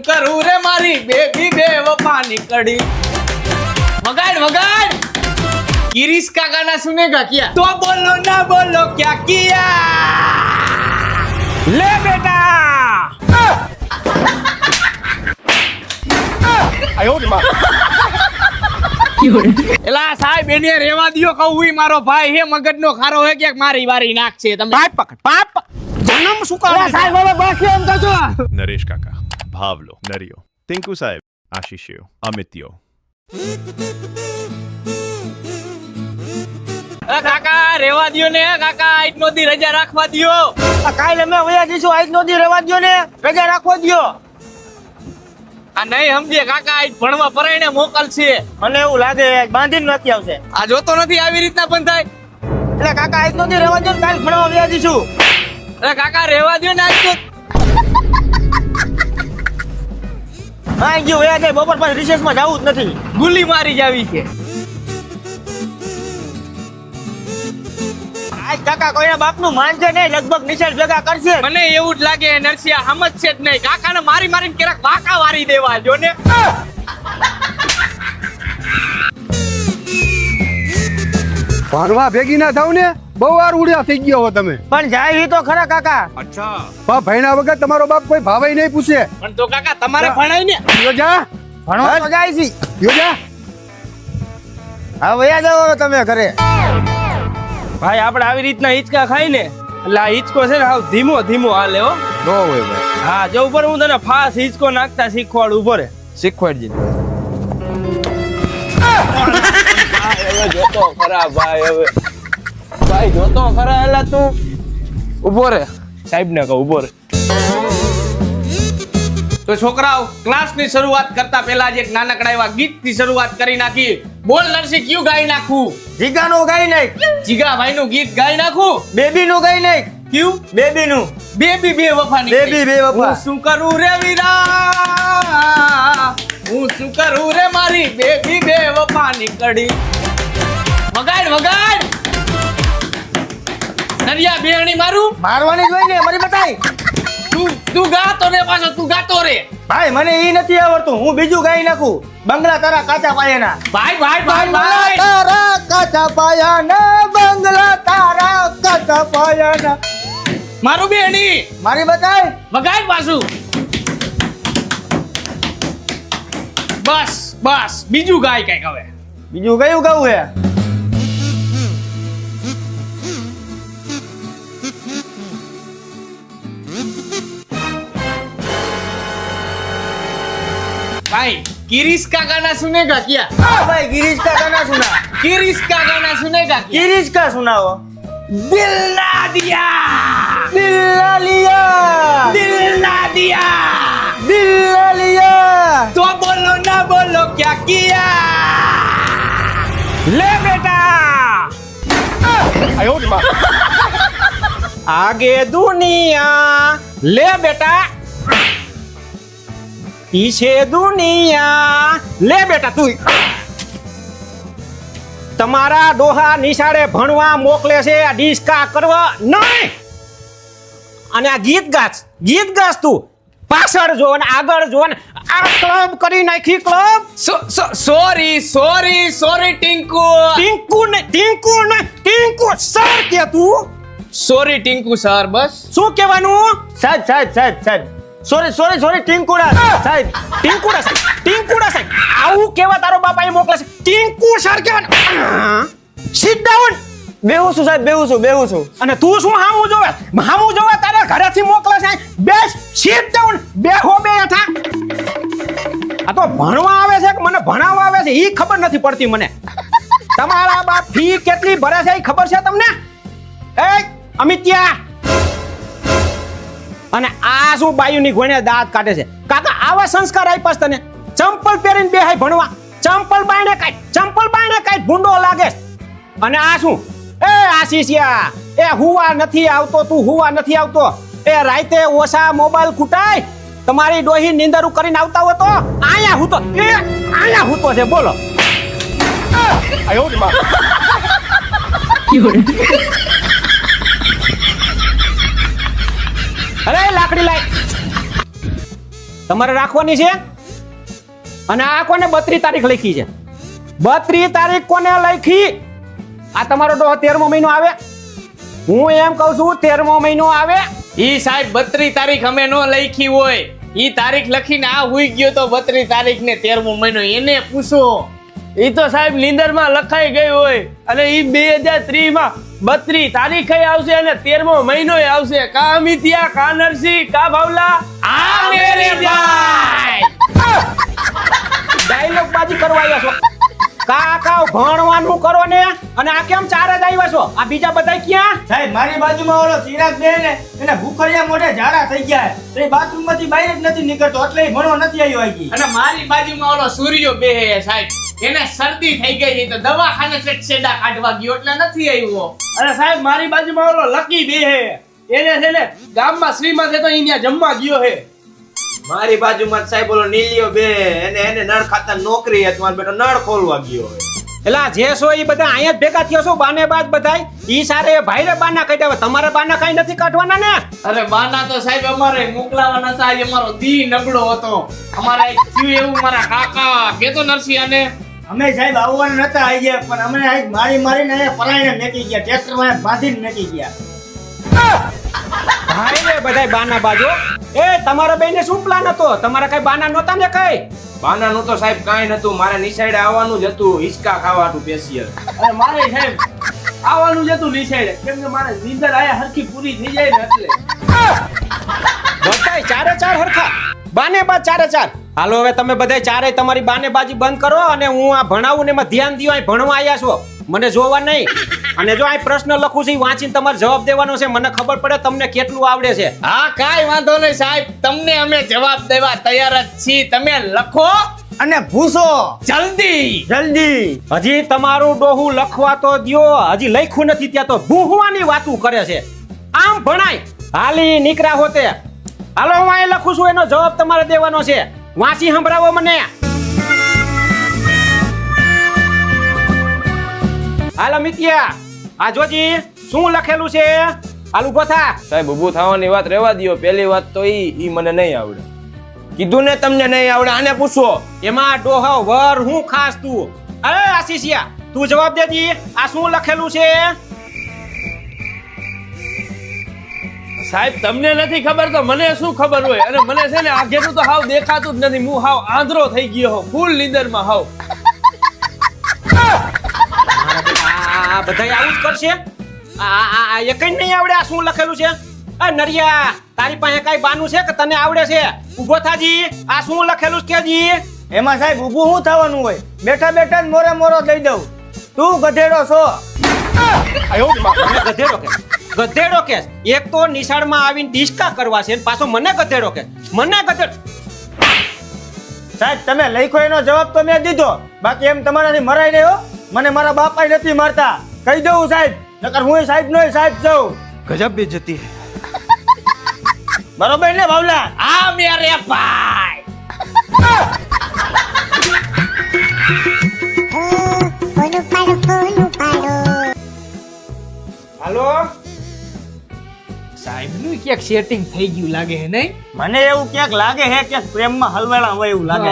કરું રે મારી બેબી બે વફાની કડી વગાડ વગાડ किरिश का गाना सुनेगा क्या तो बोलो ना बोलो क्या किया ले बेटा आयो रे मां એલા સાહેબ એને રેવા દિયો કહું હું મારો ભાઈ હે મગજનો ખારો હે કે મારી વારી નાખ છે તમે પાપ પકડ પાપ જન્મ શું કરે સાહેબ હવે બાકી એમ તો નરેશ કાકા ભાવલો નરિયો ટિંકુ સાહેબ આશીષિયો અમિત્યો કાકા રેવા દિયો ને કાકા આજ નો દી રજા રાખવા દિયો કાલે અમે વયા જઈશું આજ નો દી રેવા દિયો ને રજા રાખવા દિયો આ નહીં સમજે કાકા આજ ભણવા પરાયણે મોકલશે મને એવું લાગે બાંધીને નથી આવશે આ જોતો નથી આવી રીતના પણ થાય એટલે કાકા આજ નો દી રેવા દિયો કાલ ભણવા વયા જઈશું અરે કાકા રેવા દિયો ને આજ તો હા ગયો વયા જાય બપોર પછી રિસેસ માં જવું જ નથી ગુલી મારી જાવી છે આજ કાકા કોઈના બાપનું માનશે નહીં લગભગ નિશાળ ભેગા કરશે મને એવું જ લાગે નરસિયા સમજશે જ નહીં કાકાને મારી મારીને કેરાક વાકા વારી દેવા જો ને ભણવા ભેગી ના થાવ ને બહુ વાર ઉડ્યા થઈ ગયો હો તમે પણ જાય ઈ તો ખરા કાકા અચ્છા પણ ભણ્યા વગર તમારો બાપ કોઈ ભાવે નહીં પૂછે પણ તો કાકા તમારે ભણાય ને યો જા ભણવા તો જાય છે યો જા હા વયા જાઓ તમે ઘરે ભાઈ આપણે આવી રીતના હિંચકા ખાઈ ને એટલે આ હિંચકો છે ને હાવ ધીમો ધીમો હાલે હો નો હોય ભાઈ હા જો ઉપર હું તને ફાસ હિંચકો નાખતા શીખવાડું ઉપર શીખવાડજી હવે જોતો ખરા ભાઈ હવે ભાઈ જોતો ખરા એલા તું ઉભો રે સાહેબ ને કહો ઉભો રે તો છોકરાઓ ક્લાસની શરૂઆત કરતા પહેલા જ એક નાનકડા એવા ગીતથી શરૂઆત કરી નાખી બોલ નરસિંહ ક્યું ગાઈ નાખું જીગાનું ગાઈ નાખ જીગાભાઈ નું ગીત ગાઈ નાખું બેબીનું ગાઈ નાખ ક્યું બેબીનું બેબી બે વફાની બેબી બે વફા હું શું કરું રે વીરા હું શું કરું રે મારી બેબી બે વફાની કડી વગાડ વગાડ નરિયા બેહણી મારું મારવાની જોઈ ને મારી બતાઈ તું ગાતો ને પાછો તું ગાતો રે ભાઈ મને ઈ નથી આવડતું હું બીજું ગાઈ નાખું બંગલા તારા કાચા પાયાના ભાઈ ભાઈ ભાઈ ભાઈ તારા કાચા પાયાના બંગલા તારા કાચા પાયાના મારું બેહણી મારી બતાઈ વગાડ પાછું બસ બસ બીજું ગાય કઈક હવે બીજું કયું ગાવું હે भाई किरिश का गाना सुनेगा क्या हाँ भाई गिरीश का गाना सुना किरिश का गाना सुनेगा क्या गिरीश का सुनाओ दिल ना दिया दिल ना लिया दिल ना दिया दिल ना लिया तो बोलो ना बोलो क्या किया ले बेटा આયો રે માં आगे दुनिया ले बेटा पीछे दुनिया ले बेटा तू તમારા ડોહા નિશાળે ભણવા મોકલે છે આ ડિસ્કા કરવા નહીં અને આ ગીત ગાસ તું પાછળ જો અને આગળ જો ને આ ક્લબ કરી નાખી club sorry sorry sorry Tinku sir કે તું સોરી ટિંકુ સર બસ શું કહેવાનું સાહેબ સોરી ટિંકુડા સાહેબ ટિંકુડા સાહેબ આવું કેવા તારો બાપા એ મોકલે છે ટિંકુ સર કહેવાનું સિટ ડાઉન બેહું છું સાહેબ બેહું છું અને તું શું હામું જોવે તારે ઘરેથી મોકલે છે બેસ સિટ ડાઉન બેહો બે હેઠા આ તો ભણવા આવે છે કે મને ભણાવવા આવે છે ઈ ખબર નથી પડતી મને તમારા બાપ ફી કેટલી ભરે છે ઈ ખબર છે તમને એ અમિત્યા અને આ શું બાયુની ઘોણે દાંત કાઢે છે કાકા આવા સંસ્કાર આપ્યા તને ચંપલ પહેરીને બેહાય ભણવા ચંપલ બાયણે કાઢ ભૂંડો લાગે અને આ શું એ આશીષિયા એ હુવા નથી આવતો તું હુવા નથી આવતો એ રાતે ઓછા મોબાઈલ કુટાય તમારી ડોહી નીંદરું કરીને આવતા હો તો આયા હૂતો છે બોલો આયો રે માં અરે લાકડી લાય તમારે રાખવાની છે. અને આ કોને 32 તારીખ લખી છે? 32 તારીખ કોને લખી? આ તમારો ડોહો 13મો મહિનો આવે. હું એમ કહું છું 13મો મહિનો આવે. ઈ સાહેબ 32 તારીખ અમે નો લખી હોય, ઈ તારીખ લખીને આ હુઈ ગયો તો 32 તારીખ ને 13મો મહિનો એને પૂછો. ઈ તો સાહેબ નીંદરમાં લખાઈ ગઈ હોય અને ઈ 2023 માં 32 તારીખે આવશે અને 13મો મહિનો આવશે. કા અમિતિયા, કા નરસિંહ, કા ભાવલા. આ મેરે ભાઈ ડાયલોગ બાજી કરવા આવ્યા છો. કાકા ભણવાનું કરો ને. અને આ કેમ 4 જ આવ્યા છો? આ બીજા બધા ક્યાં? સાહેબ મારી બાજુમાં ઓલો ચિરાગ બે ને એને ભૂખરિયા મોઢે ઝાડા થઈ ગયા છે. એ બાથરૂમ માંથી બહાર જ નથી નીકળતો એટલે ઈ ભણવા નથી આવ્યો આજી. અને મારી બાજુમાં ઓલો સૂર્યો બેહે સાહેબ, એને શરદી થઈ ગઈ છે તો દવાખાને સેડા કાઢવા ગયો એટલે નથી આવ્યો. અને સાહેબ મારી બાજુમાં ઓલો લકી બે હે એને છે ને ગામમાં શ્રીમાં છે તો અહીંયા જમવા ગયો હે. મારી બાજુમાં જ સાહેબ ઓલો નીલિયો બે એને નળ ખાતા નોકરી હે, તમારો બેટો નળ ખોલવા ગયો હે. એલા જે છો એ બધા અહીંયા જ ભેગા થયો છો બાને બાદ બધાય. ઈ સારે ભાઈરે બાના કાઢ્યા. તમારે બાના કાઈ નથી કાઢવાના ને. અરે બાના તો સાહેબ અમારે મોકલાવાના હતા. આજે અમારો દી નબળો હતો. અમારા એક થયું એવું મારા કાકા કેતો નરસિંહ અને અમે સાહેબ આવવાના નતા આવી ગયા પણ અમે આજ મારીને અહીંયા પલાઈને મેકી ગયા. ટ્રેક્ટરમાં બાંધીને મેકી ગયા. ભાઈરે બધાય બાના બાજો. એ તમારા બેને શું પ્લાન હતો? તમારા કઈ બાના નહોતા ને કઈ? બાનાનું તો સાહેબ કાંઈ નતું, મારે નિસાઈડે આવવાનું જ હતું હિસકા ખાવાનું સ્પેશિયલ. અને મારે સાહેબ આવવાનું જ હતું નિસાઈડે કેમ કે મારે નીંદર આયા હરખી પૂરી થઈ જાય ને એટલે. બધાય 4 હરખા બાને બાજ 4. હાલો હવે તમે બધાય 4 તમારી બાને બાજી બંધ કરો અને હું આ ભણાવું ને એમાં ધ્યાન દયો. અહીં ભણવા આવ્યા છો, મને જોવા નહીં. અને જો આ પ્રશ્ન લખું છું વાંચીને તમારે જવાબ દેવાનો છે. મને ખબર પડે તમને કેટલું આવડે છે. હા કાઈ વાંધો નહીં સાહેબ, તમને અમે જવાબ દેવા તૈયાર જ છીએ. તમે લખો અને ભૂસો જલ્દી. હજી તમારું ડોહું લખવા તો દ્યો. હજી લખ્યું નથી ત્યાં તો ભૂહવાની વાતું કરે છે. આમ ભણાય હાલી નીકળ્યા હોતે. હાલો હું અહીં લખું છું, એનો જવાબ તમારે દેવાનો છે. વાંચી સંભળાવો મને. હાલો મિત્યા, આ જોજી શું લખેલું છે? હાલ ઉભો થા. સાહેબ ઊભું થવાની વાત રહેવા દ્યો. પહેલી વાત તો ઈ મને નહીં આવડે. કીધું ને તમને નહીં આવડે, આને પૂછો. એમાં ડોહો વર હું ખાસ તું. અરે આશીષિયા તું જવાબ દેજી. આ શું લખેલું છે? સાહેબ તમને નથી ખબર તો મને શું ખબર હોય. અને મને છે ને આગેનું તો હાવ દેખાતું જ નથી. હું હાવ આંધળો થઈ ગયો હો, ફૂલ નીંદરમાં હાવ. આ બધાય આવું જ કરશે. આ એકઈ નહીં આવડે. આ શું લખેલું છે? આ નરિયા તારી પાસે કઈ બાનું છે કે તને આવડે છે? ઊભો થાજી. આ શું લખેલું છે કેજી? એમાં સાહેબ ઊભું શું થવાનું હોય? બેઠા બેઠા જ મોરો દઈ દઉં. તું ગધેડો છો. મને ગધેડો કે? ગધેડો કે? એક તો નિશાળમાં આવીને ડિસ્કા કરવા છે, પાછો મને ગધેડો કે? મને ગધેડો. સાહેબ તમે લખ્યો એનો જવાબ તો મેં દીધો, બાકી એમ તમારાથી મરાય નહીં હો. મને મારા બાપાય નથી મારતા, કહી દઉં સાહેબ. નકર હું સાહેબ નો સાહેબ છું. ગજબ બેઇજ્જતી હે. બરોબર ને ભાવલા? આ મેરે ભાઈ હાલો સાહેબ નું ક્યાંક સેટિંગ થઈ ગયું લાગે હે નહીં? મને એવું ક્યાંક લાગે હે કે પ્રેમમાં હલવેલા હોય એવું લાગે.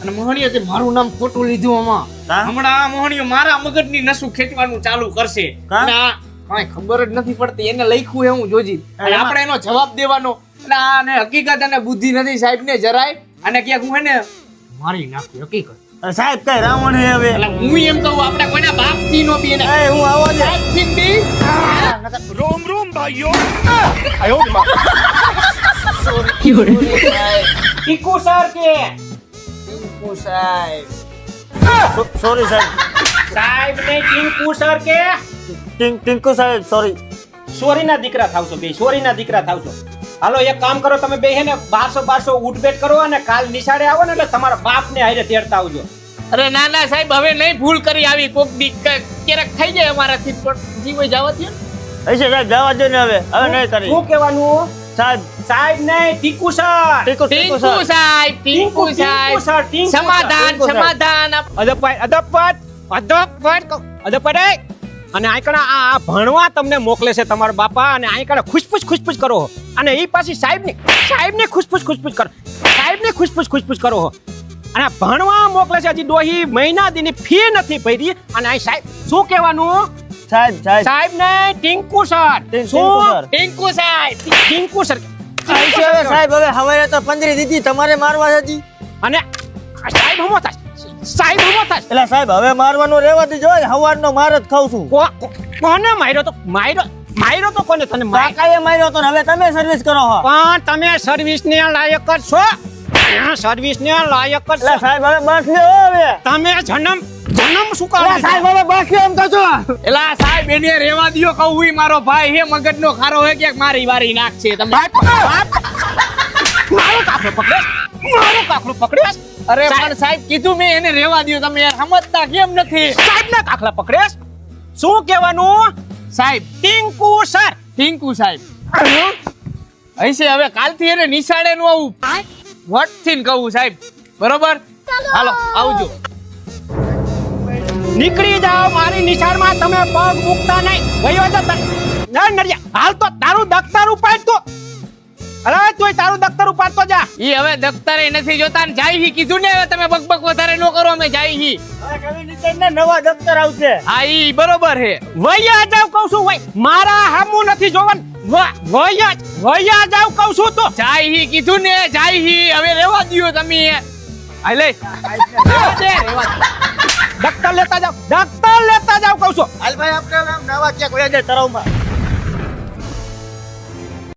અને મોહણીએ તે મારું નામ ખોટું લીધું આમાં. હા? હમણાં આ મોહણીઓ મારા મગજની નસું ખેંચવાનું ચાલુ કરશે. હા? અને આ કાંઈ ખબર જ નથી પડતી. એને લખ્યું હે હું જોજી. અને એમાં- આપણે એનો જવાબ દેવાનો. એટલે આને હકીકત અને બુદ્ધિ નથી સાહેબ ને જરાય. અને ક્યાંક હું એને મારી નાખું હકીકત. સાહેબ કઈ રાવણ હે હવે? એટલે હું એમ કહું આપણે કોઈના બાપ થી નો બી એને એ હું આવો જ. બાપ થી બી ટીકુ સર કે? સોરી સાહેબ. સાહેબ ને ટીકુ સર કે? ટિંકુ સાહેબ સોરી. સોરીના દીકરા થાવ છો બે. સોરીના દીકરા થાવ છો. હાલો એક કામ કરો, તમે બે હે ને 1200 ઉઠબેટ કરો અને કાલ નિશાળે આવો ને એટલે તમારા બાપને હારે તેડતા આવજો. અરે ના ના સાહેબ હવે નહીં ભૂલ કરી આવી. કોક દી ક્યારેક થઈ જાય અમારાથી પણ જીવ જવા દે ને. હશે સાહેબ જવા દો ને હવે નહીં કરી. શું કહેવાનું? સાહેબ સાહેબ નહીં ટીકુ સર. ટીંકુ ટીંકુ સાહેબ ટીંકુ સાહેબ સર, ટીંકુ સર. સમાધાન ટીંકુ સર. સમાધાન અદપત અને આઈકણા આ ભણવા તમને મોકલે છે તમારા બાપા અને આઈકણા ખુશપુશ કરો અને ઈ પાછી સાહેબની ખુશપુશ કરો. સાહેબની ખુશપુશ કરો હો અને ભણવા મોકલે છે હજી ડોહી મહિના દીની ફી નથી ભરી અને આ સાહેબ શું કહેવાનું સાહેબ ને ટિંકુ સર શું ટિંકુ સાહેબ ટિંકુ સર સાહેબ હવે હવારે તો 15 દીધી તમારે મારવા હતી અને સાહેબ હમો થાય એટલે સાહેબ હવે મારવાનું રહેવા દીજો હવારનો માર જ ખાઉં છું કોને માર્યો તો કોને તને કાકાએ માર્યો તો ને હવે તમે સર્વિસ કરો હો પણ તમે સર્વિસ ને લાયક જ છો સર્વિસ ને લાયક જ એટલે છો સાહેબ હવે બસ લે હવે તમે જન્મ શું કરો સાહેબ હવે બસ લે એમ તો છો એલા સાહેબ એને રેવા દ્યો કહું હુંય મારો ભાઈ હે મગજનો ખારો હે કે મારી વારી નાખશે તમે મારો કાકલો પકડે અરે પણ સાહેબ કીધું મેં એને રેવા દ્યો તમે યાર સમજતા કેમ નથી સાહેબ ના કાકલા પકડે શું કહેવાનું સાહેબ ટિંકુ સર ટિંકુ સાહેબ હશે હવે કાલથી એને નિશાળે નું આવું વટથી કહું સાહેબ બરોબર હાલો આવજો નીકળી જાઓ મારી નિશાળમાં તમે પગ મૂકતા નહીં વયો તો ના નરિયા હાલ તો તારું દફતર ઉપાડ તો અરે તોય તારું દફતર ઉપાડતો જા ઈ હવે દફતરે નથી જોતા ને જાય હી કીધું ને હવે તમે બકબક વધારે ન કરો અમે જાય હી નવા દફતર આવશે હા ઈ બરોબર હે વયા જાવ કહું છું વય મારા હામું નથી જોવન વયા જાવ કહું છું તો જાય હી કીધું ને જાય હી હવે રેવા દ્યો તમે હાલે રેવા દે દફતર લેતા જાવ કહું છું હાલ ભાઈ આપણે નવા ક્યાંક વયા જાય તરાવમાં